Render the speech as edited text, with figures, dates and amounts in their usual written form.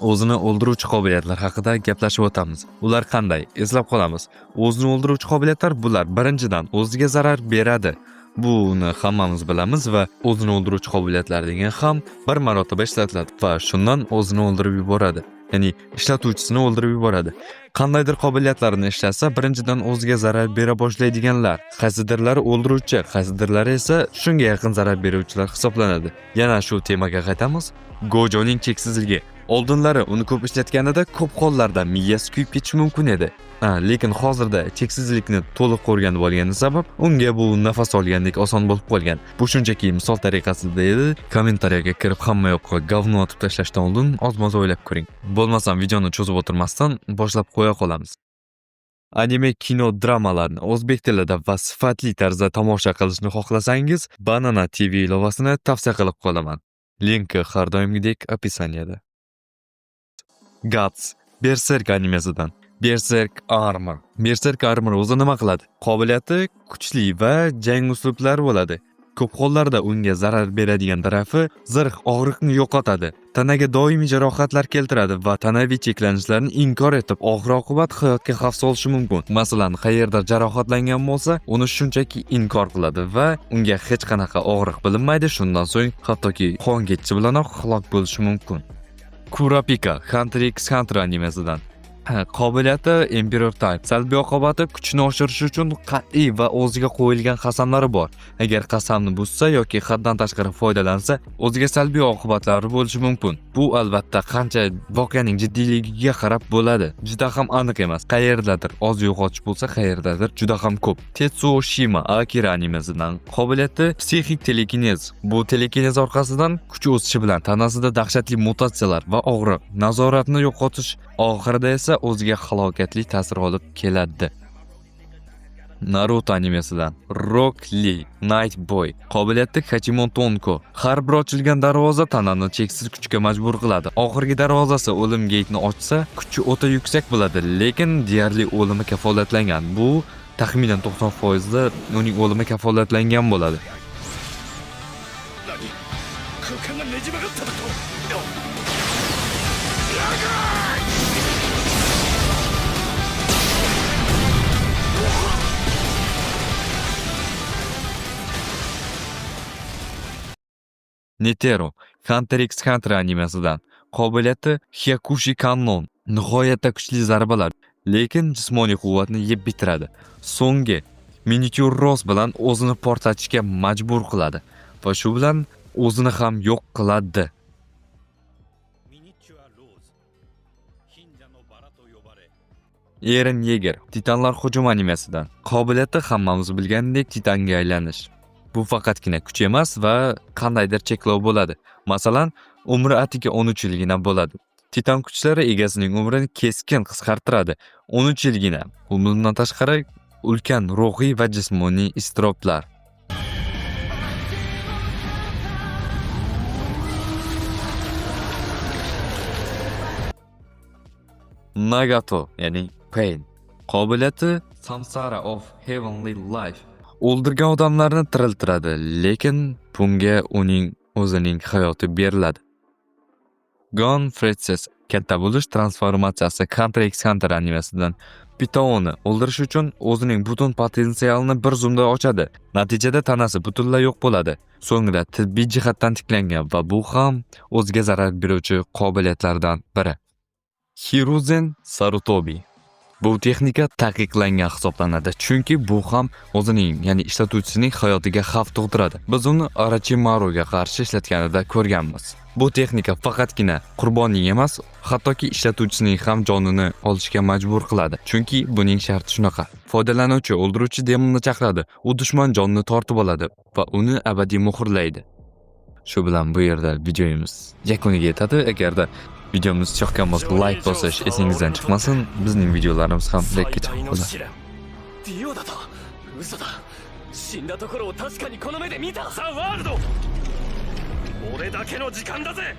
o'zini o'ldiruvchi qobiliyatlar haqida gaplashib o'tamiz. Ular qanday? Eslab qolamiz. O'zini o'ldiruvchi qobiliyatlar bular. Birinchidan, o'ziga zarar beradi. Buni hammamiz bilamiz va o'zini o'ldiruvchi qobiliyatlar degan ham bir marotaba ishlatiladi va shundan o'zini o'ldirib yuboradi. Ya'ni ishlatuvchisini o'ldirib yuboradi. Qandaydir qobiliyatlarni ishlatsa, birinchidan o'ziga zarar bera boshlaydiganlar, qaysidirlari o'ldiruvchi, qaysidirlari esa shunga yaqin zarar beruvchilar hisoblanadi. Yana shu temaga qaytamiz. Gojoning cheksizligi. Oldinlari uni ko'p ishlatganida ko'p hollarda miyasi kuyib ketishi mumkin edi. Lekin hozirda cheksizlikni to'liq o'rganib olgani sabab unga bu nafas olgandek oson bo'lib qolgan. Bu shunchaki misol tariqasida edi. Kommentariyaga kirib hamma yoqqa govno otib tashlashdan oldin ozmoz o'ylab ko'ring. Bo'lmasam videoni cho'zib o'tirmasdan boshlab qo'ya qolamiz. Anime kino dramalarni o'zbek tilida va sifatli tarzda tomosha qilishni xohlasangiz, Banana TV ilovasini tavsiya qilib qolaman. Linki har doimgidek opisaniyada. Guts Berserk animesidan. Berserk Armor o'zi nima qiladi? Qobiliyati kuchli va jang uslublari bo'ladi. Ko'p hollarda unga zarar beradigan tarafi zirh og'riqni yo'qotadi. Tanaga doimiy jarohatlar keltiradi va tanaviy cheklanishlarni inkor etib, oxir-oqibat hayotga xavf solishi mumkin. Masalan, qayerda jarohatlangan bo'lsa, uni shunchaki inkor qiladi va unga hech qanaqa og'riq bilinmaydi. Shundan so'ng hattoki qon ketishi bilanoq halok bo'lishi mumkin. Kurapika Hunter x Hunter animesidan. Qobiliyati Emperor Type. Salbiy oqibati kuchni oshirish uchun qat'iy va o'ziga qo'yilgan qasamlari bor. Agar qasamni buzsa yoki haddan tashqari foydalansa, o'ziga salbiy oqibatlari bo'lishi mumkin. Bu albatta qancha voqeaning jiddiyligiga qarab bo'ladi. Juda ham aniq emas. Qayerdadir oz yo'qotish bo'lsa, qayerdadir juda ham ko'p. Tetsuo Shima Akira animesidan. Qobiliyati psixik telekinez. Bu telekinez orqasidan kuch o'sishi bilan tanasida dahshatli mutatsiyalar va og'riq, nazoratni yo'qotish, oxirida esa o'ziga halokatli ta'sir olib keladi. Naruto animesidan. Rock Lee Night Boy. Qobiliyati Hachimon Tonko. Har bir ochilgan darvoza tanani cheksiz kuchga majbur qiladi. Oxirgi darvozasi o'lim gate'ni ochsa, kuchi o'ta yuksak bo'ladi, lekin deyarli o'limi kafolatlangan. Bu taxminan 90% da uning o'limi kafolatlangan bo'ladi. Netero Hunter x Hunter animesidan. Qobiliyati Hyakushi Kannon. Nihoyatda kuchli zarbalar, lekin jismoniy quvvatni yeb bitiradi. So'nggi miniatyur Ross bilan o'zini portlatishga majbur qiladi va shu bilan o'zini ham yo'q qiladi. Eren Yeager Titanlar hujum animesidan. Qobiliyati hammamiz bilgandek Titanga aylanish. Bu faqatgina kuch emas va qandaydir cheklov bo'ladi. Masalan, umri atigi 13 yilgina bo'ladi. Titan kuchlari egasining umrini keskin qisqartiradi. 13 yilgina. Bundan tashqari ulkan ruhiy va jismoniy iztiroblar. Nagato, ya'ni Pain. Qobiliyati Samsara of Heavenly Life. O'ldirgan odamlarni tiriltiradi, lekin bunga uning o'zining hayoti beriladi. Gon Fretzes katta bo'lish transformatsiyasi Hunter x Hunter animesidan. Pitaoni o'ldirish uchun o'zining butun potensialini bir zumda ochadi. Natijada tanasi butunlay yo'q bo'ladi. So'ngra tibbiy jihatdan tiklangan va bu ham o'ziga zarar beruvchi qobiliyatlardan biri. Hiruzen Sarutobi. Bu texnika taqiqlangan hisoblanadi, chunki bu ham o'zining, ya'ni ishlatuvchisining hayotiga xavf tug'diradi. Biz uni Orochimaruga qarshi ishlatganida ko'rganmiz. Bu texnika faqatgina qurbonning emas, hattoki ishlatuvchisining ham jonini olishga majbur qiladi. Chunki buning sharti shunaqa. Foydalanuvchi o'ldiruvchi demonni chaqiradi, u dushman jonini tortib oladi va uni abadiy muhrlaydi. Shu bilan bu yerda videomiz yakuniga yetadi. Agarda videomiz yoqqan bo'lsa, like bosish esingizdan chiqmasin. Bizning videolarimiz ham like chiqib qoladi. 死んだところを確かにこの目で見た。ザ・ワールド、俺だけの時間だぜ。